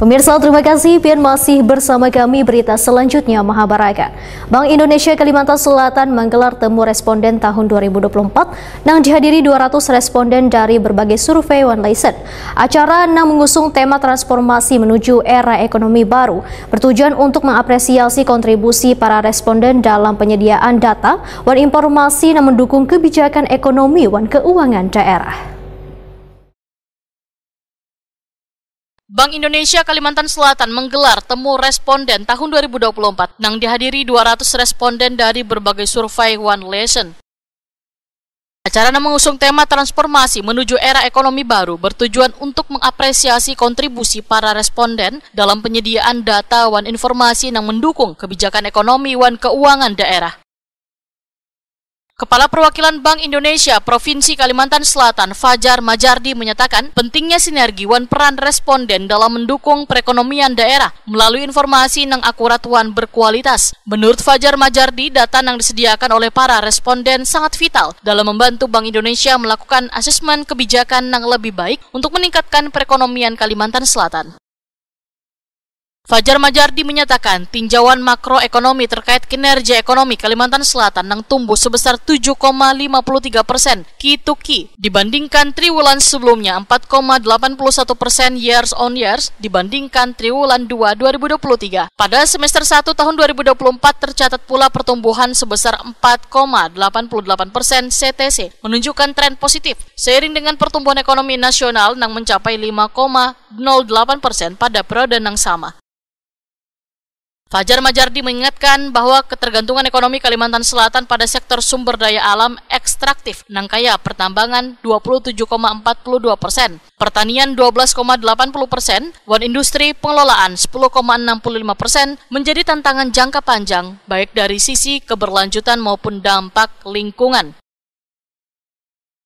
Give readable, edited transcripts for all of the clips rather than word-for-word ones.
Pemirsa, terima kasih pian masih bersama kami. Berita selanjutnya Mahabharata. Bank Indonesia Kalimantan Selatan menggelar temu responden tahun 2024 yang dihadiri 200 responden dari berbagai survei OneListen. Acara yang mengusung tema transformasi menuju era ekonomi baru bertujuan untuk mengapresiasi kontribusi para responden dalam penyediaan data dan informasi yang mendukung kebijakan ekonomi dan keuangan daerah. Bank Indonesia Kalimantan Selatan menggelar temu responden tahun 2024 yang dihadiri 200 responden dari berbagai survei OneListen. Acara yang mengusung tema transformasi menuju era ekonomi baru bertujuan untuk mengapresiasi kontribusi para responden dalam penyediaan data dan informasi yang mendukung kebijakan ekonomi dan keuangan daerah. Kepala Perwakilan Bank Indonesia Provinsi Kalimantan Selatan, Fajar Majardi, menyatakan pentingnya sinergi dan peran responden dalam mendukung perekonomian daerah melalui informasi yang akurat dan berkualitas. Menurut Fajar Majardi, data yang disediakan oleh para responden sangat vital dalam membantu Bank Indonesia melakukan asesmen kebijakan yang lebih baik untuk meningkatkan perekonomian Kalimantan Selatan. Fajar Majardi menyatakan tinjauan makroekonomi terkait kinerja ekonomi Kalimantan Selatan yang tumbuh sebesar 7,53% Q2Q dibandingkan triwulan sebelumnya 4,81% years on years dibandingkan triwulan 2 2023. Pada semester 1 tahun 2024 tercatat pula pertumbuhan sebesar 4,88% CTC menunjukkan tren positif seiring dengan pertumbuhan ekonomi nasional yang mencapai 5,08% pada periode yang sama. Fajar Majardi mengingatkan bahwa ketergantungan ekonomi Kalimantan Selatan pada sektor sumber daya alam ekstraktif yang kaya pertambangan 27,42%, pertanian 12,80%, dan industri pengelolaan 10,65% menjadi tantangan jangka panjang baik dari sisi keberlanjutan maupun dampak lingkungan.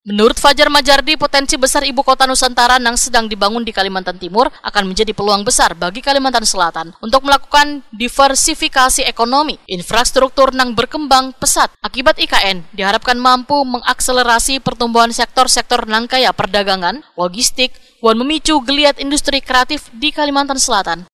Menurut Fajar Majardi, potensi besar ibu kota Nusantara yang sedang dibangun di Kalimantan Timur akan menjadi peluang besar bagi Kalimantan Selatan untuk melakukan diversifikasi ekonomi. Infrastruktur yang berkembang pesat akibat IKN diharapkan mampu mengakselerasi pertumbuhan sektor-sektor yang kaya perdagangan, logistik, dan memicu geliat industri kreatif di Kalimantan Selatan.